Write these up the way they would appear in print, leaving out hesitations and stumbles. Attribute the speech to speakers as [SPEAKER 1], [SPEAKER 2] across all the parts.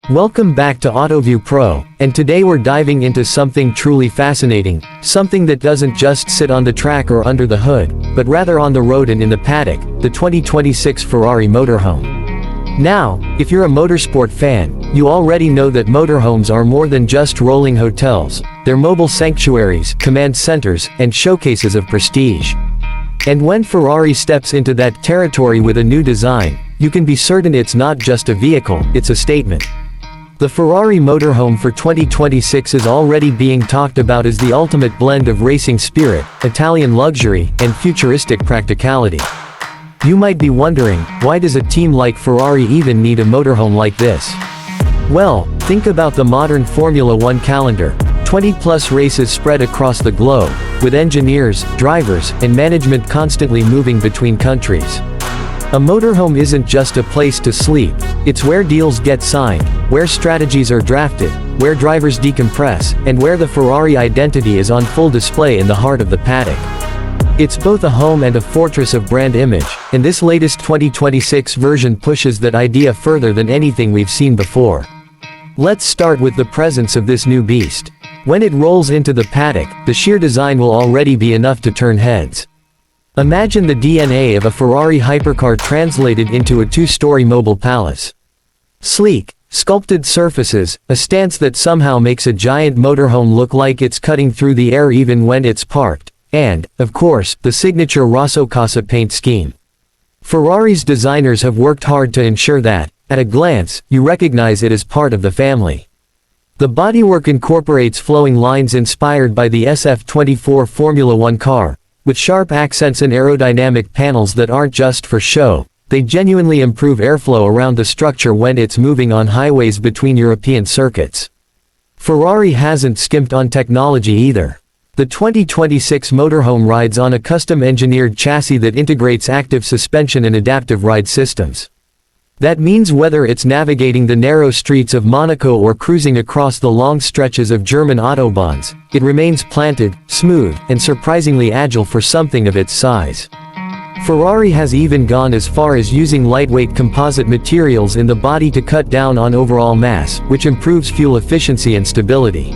[SPEAKER 1] Welcome back to AutoView Pro, and today we're diving into something truly fascinating, something that doesn't just sit on the track or under the hood, but rather on the road and in the paddock, the 2026 Ferrari Motorhome. Now, if you're a motorsport fan, you already know that motorhomes are more than just rolling hotels. They're mobile sanctuaries, command centers, and showcases of prestige. And when Ferrari steps into that territory with a new design, you can be certain it's not just a vehicle, it's a statement. The Ferrari Motorhome for 2026 is already being talked about as the ultimate blend of racing spirit, Italian luxury, and futuristic practicality. You might be wondering, why does a team like Ferrari even need a motorhome like this? Well, think about the modern Formula One calendar, 20-plus races spread across the globe, with engineers, drivers, and management constantly moving between countries. A motorhome isn't just a place to sleep, it's where deals get signed, where strategies are drafted, where drivers decompress, and where the Ferrari identity is on full display in the heart of the paddock. It's both a home and a fortress of brand image, and this latest 2026 version pushes that idea further than anything we've seen before. Let's start with the presence of this new beast. When it rolls into the paddock, the sheer design will already be enough to turn heads. Imagine the DNA of a Ferrari hypercar translated into a two-story mobile palace. Sleek, sculpted surfaces, a stance that somehow makes a giant motorhome look like it's cutting through the air even when it's parked, and, of course, the signature Rosso Casa paint scheme. Ferrari's designers have worked hard to ensure that, at a glance, you recognize it as part of the family. The bodywork incorporates flowing lines inspired by the SF24 Formula One car, with sharp accents and aerodynamic panels that aren't just for show. They genuinely improve airflow around the structure when it's moving on highways between European circuits. Ferrari hasn't skimped on technology either. The 2026 motorhome rides on a custom-engineered chassis that integrates active suspension and adaptive ride systems. That means whether it's navigating the narrow streets of Monaco or cruising across the long stretches of German autobahns, it remains planted, smooth, and surprisingly agile for something of its size. Ferrari has even gone as far as using lightweight composite materials in the body to cut down on overall mass, which improves fuel efficiency and stability.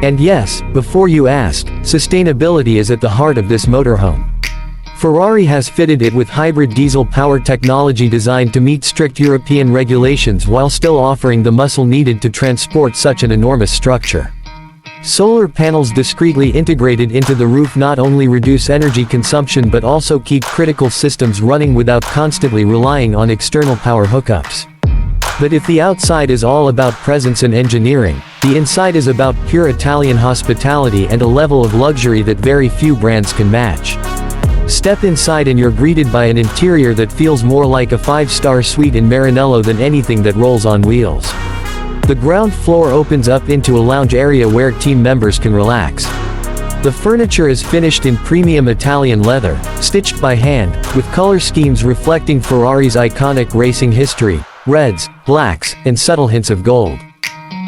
[SPEAKER 1] And yes, before you ask, sustainability is at the heart of this motorhome. Ferrari has fitted it with hybrid diesel-powered technology designed to meet strict European regulations while still offering the muscle needed to transport such an enormous structure. Solar panels discreetly integrated into the roof not only reduce energy consumption but also keep critical systems running without constantly relying on external power hookups. But if the outside is all about presence and engineering, the inside is about pure Italian hospitality and a level of luxury that very few brands can match. Step inside and you're greeted by an interior that feels more like a five-star suite in Maranello than anything that rolls on wheels. The ground floor opens up into a lounge area where team members can relax. The furniture is finished in premium Italian leather, stitched by hand, with color schemes reflecting Ferrari's iconic racing history, reds, blacks, and subtle hints of gold.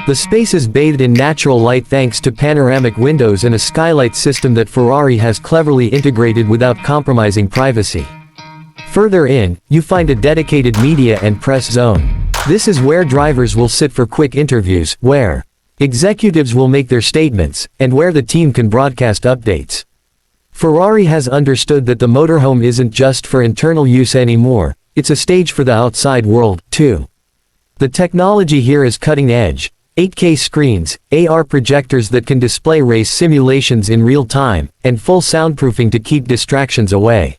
[SPEAKER 1] The space is bathed in natural light thanks to panoramic windows and a skylight system that Ferrari has cleverly integrated without compromising privacy. Further in, you find a dedicated media and press zone. This is where drivers will sit for quick interviews, where executives will make their statements, and where the team can broadcast updates. Ferrari has understood that the motorhome isn't just for internal use anymore, it's a stage for the outside world, too. The technology here is cutting edge. 8K screens, AR projectors that can display race simulations in real time, and full soundproofing to keep distractions away.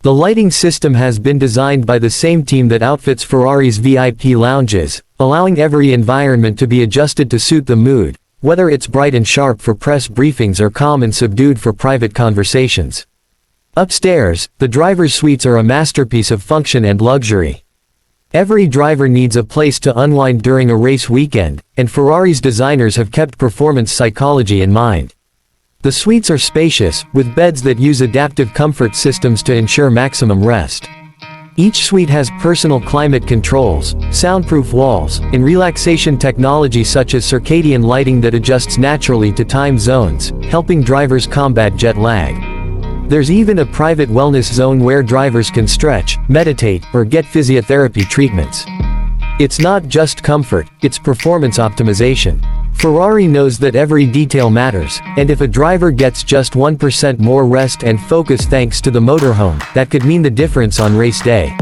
[SPEAKER 1] The lighting system has been designed by the same team that outfits Ferrari's VIP lounges, allowing every environment to be adjusted to suit the mood, whether it's bright and sharp for press briefings or calm and subdued for private conversations. Upstairs, the driver's suites are a masterpiece of function and luxury. Every driver needs a place to unwind during a race weekend, and Ferrari's designers have kept performance psychology in mind. The suites are spacious, with beds that use adaptive comfort systems to ensure maximum rest. Each suite has personal climate controls, soundproof walls, and relaxation technology such as circadian lighting that adjusts naturally to time zones, helping drivers combat jet lag. There's even a private wellness zone where drivers can stretch, meditate, or get physiotherapy treatments. It's not just comfort, it's performance optimization. Ferrari knows that every detail matters, and if a driver gets just 1% more rest and focus thanks to the motorhome, that could mean the difference on race day.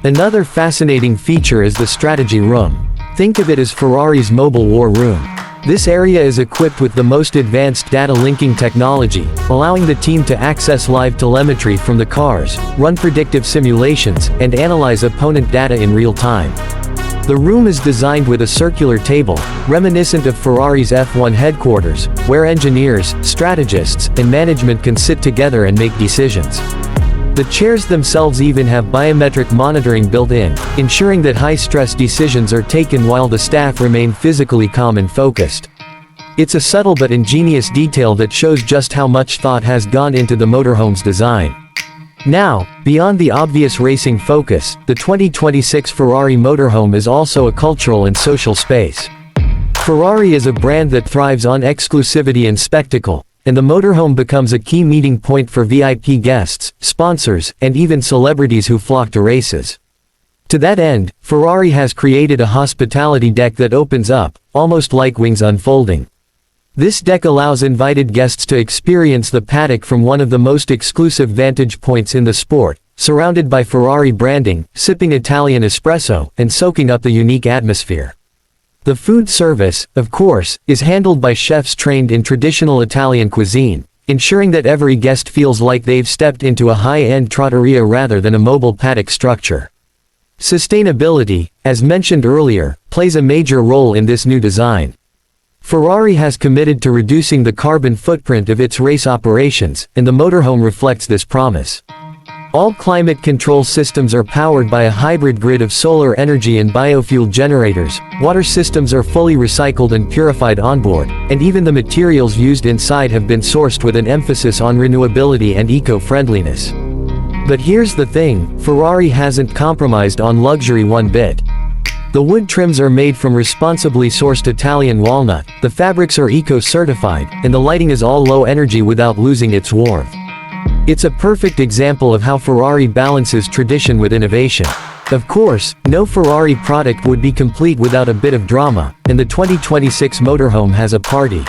[SPEAKER 1] Another fascinating feature is the strategy room. Think of it as Ferrari's mobile war room. This area is equipped with the most advanced data linking technology, allowing the team to access live telemetry from the cars, run predictive simulations, and analyze opponent data in real time. The room is designed with a circular table, reminiscent of Ferrari's F1 headquarters, where engineers, strategists, and management can sit together and make decisions. The chairs themselves even have biometric monitoring built in, ensuring that high-stress decisions are taken while the staff remain physically calm and focused. It's a subtle but ingenious detail that shows just how much thought has gone into the motorhome's design. Now, beyond the obvious racing focus, the 2026 Ferrari motorhome is also a cultural and social space. Ferrari is a brand that thrives on exclusivity and spectacle, and the motorhome becomes a key meeting point for VIP guests, sponsors, and even celebrities who flock to races. To that end, Ferrari has created a hospitality deck that opens up, almost like wings unfolding. This deck allows invited guests to experience the paddock from one of the most exclusive vantage points in the sport, surrounded by Ferrari branding, sipping Italian espresso, and soaking up the unique atmosphere. The food service, of course, is handled by chefs trained in traditional Italian cuisine, ensuring that every guest feels like they've stepped into a high-end trattoria rather than a mobile paddock structure. Sustainability, as mentioned earlier, plays a major role in this new design. Ferrari has committed to reducing the carbon footprint of its race operations, and the motorhome reflects this promise. All climate control systems are powered by a hybrid grid of solar energy and biofuel generators, water systems are fully recycled and purified onboard, and even the materials used inside have been sourced with an emphasis on renewability and eco-friendliness. But here's the thing, Ferrari hasn't compromised on luxury one bit. The wood trims are made from responsibly sourced Italian walnut, the fabrics are eco-certified, and the lighting is all low energy without losing its warmth. It's a perfect example of how Ferrari balances tradition with innovation. Of course, no Ferrari product would be complete without a bit of drama, and the 2026 motorhome has a party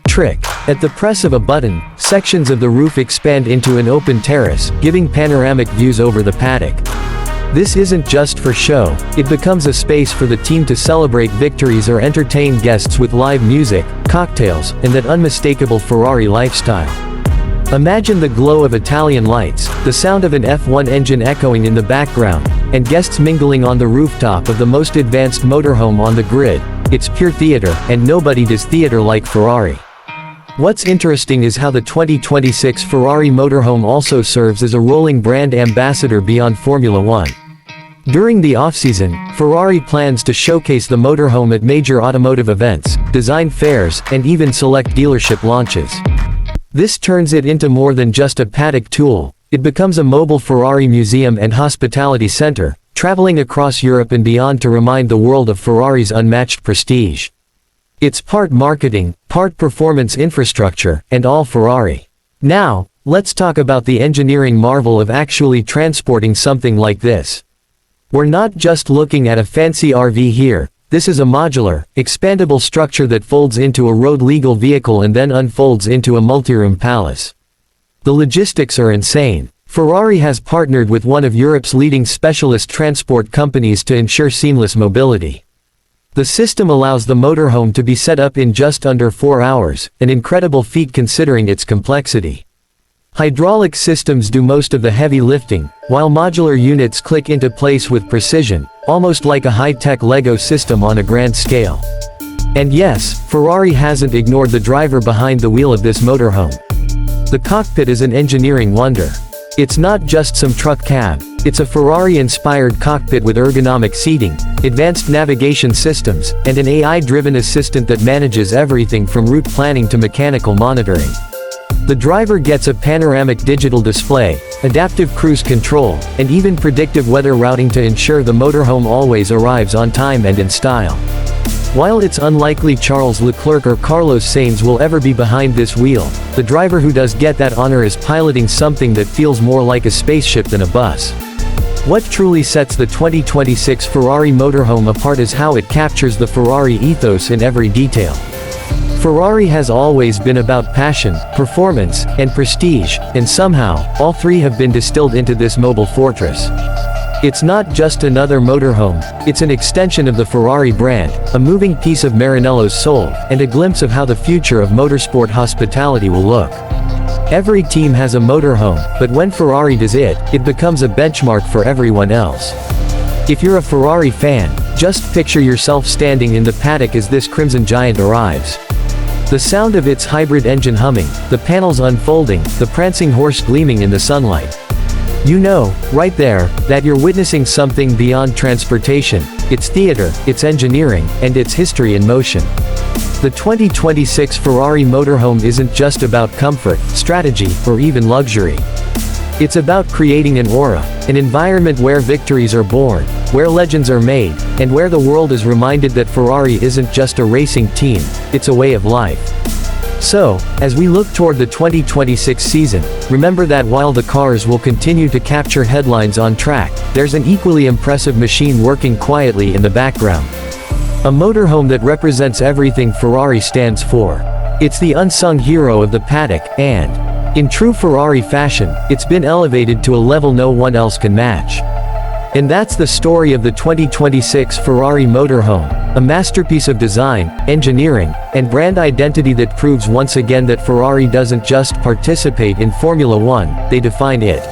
[SPEAKER 1] trick. At the press of a button, sections of the roof expand into an open terrace, giving panoramic views over the paddock. This isn't just for show, it becomes a space for the team to celebrate victories or entertain guests with live music, cocktails, and that unmistakable Ferrari lifestyle. Imagine the glow of Italian lights, the sound of an F1 engine echoing in the background, and guests mingling on the rooftop of the most advanced motorhome on the grid. It's pure theater, and nobody does theater like Ferrari. What's interesting is how the 2026 Ferrari motorhome also serves as a rolling brand ambassador beyond Formula One. During the off-season, Ferrari plans to showcase the motorhome at major automotive events, design fairs, and even select dealership launches. This turns it into more than just a paddock tool, it becomes a mobile Ferrari museum and hospitality center, traveling across Europe and beyond to remind the world of Ferrari's unmatched prestige. It's part marketing, part performance infrastructure, and all Ferrari. Now, let's talk about the engineering marvel of actually transporting something like this. We're not just looking at a fancy RV here, this is a modular, expandable structure that folds into a road-legal vehicle and then unfolds into a multi-room palace. The logistics are insane. Ferrari has partnered with one of Europe's leading specialist transport companies to ensure seamless mobility. The system allows the motorhome to be set up in just under 4 hours, an incredible feat considering its complexity. Hydraulic systems do most of the heavy lifting, while modular units click into place with precision, almost like a high-tech Lego system on a grand scale. And yes, Ferrari hasn't ignored the driver behind the wheel of this motorhome. The cockpit is an engineering wonder. It's not just some truck cab, it's a Ferrari-inspired cockpit with ergonomic seating, advanced navigation systems, and an AI-driven assistant that manages everything from route planning to mechanical monitoring. The driver gets a panoramic digital display, adaptive cruise control, and even predictive weather routing to ensure the motorhome always arrives on time and in style. While it's unlikely Charles Leclerc or Carlos Sainz will ever be behind this wheel, the driver who does get that honor is piloting something that feels more like a spaceship than a bus. What truly sets the 2026 Ferrari motorhome apart is how it captures the Ferrari ethos in every detail. Ferrari has always been about passion, performance, and prestige, and somehow, all three have been distilled into this mobile fortress. It's not just another motorhome, it's an extension of the Ferrari brand, a moving piece of Maranello's soul, and a glimpse of how the future of motorsport hospitality will look. Every team has a motorhome, but when Ferrari does it, it becomes a benchmark for everyone else. If you're a Ferrari fan, just picture yourself standing in the paddock as this crimson giant arrives. The sound of its hybrid engine humming, the panels unfolding, the prancing horse gleaming in the sunlight. You know, right there, that you're witnessing something beyond transportation, its theater, its engineering, and its history in motion. The 2026 Ferrari motorhome isn't just about comfort, strategy, or even luxury. It's about creating an aura, an environment where victories are born, where legends are made, and where the world is reminded that Ferrari isn't just a racing team, it's a way of life. So, as we look toward the 2026 season, remember that while the cars will continue to capture headlines on track, there's an equally impressive machine working quietly in the background. A motorhome that represents everything Ferrari stands for. It's the unsung hero of the paddock, and, in true Ferrari fashion, it's been elevated to a level no one else can match. And that's the story of the 2026 Ferrari motorhome, a masterpiece of design, engineering, and brand identity that proves once again that Ferrari doesn't just participate in Formula One, they define it.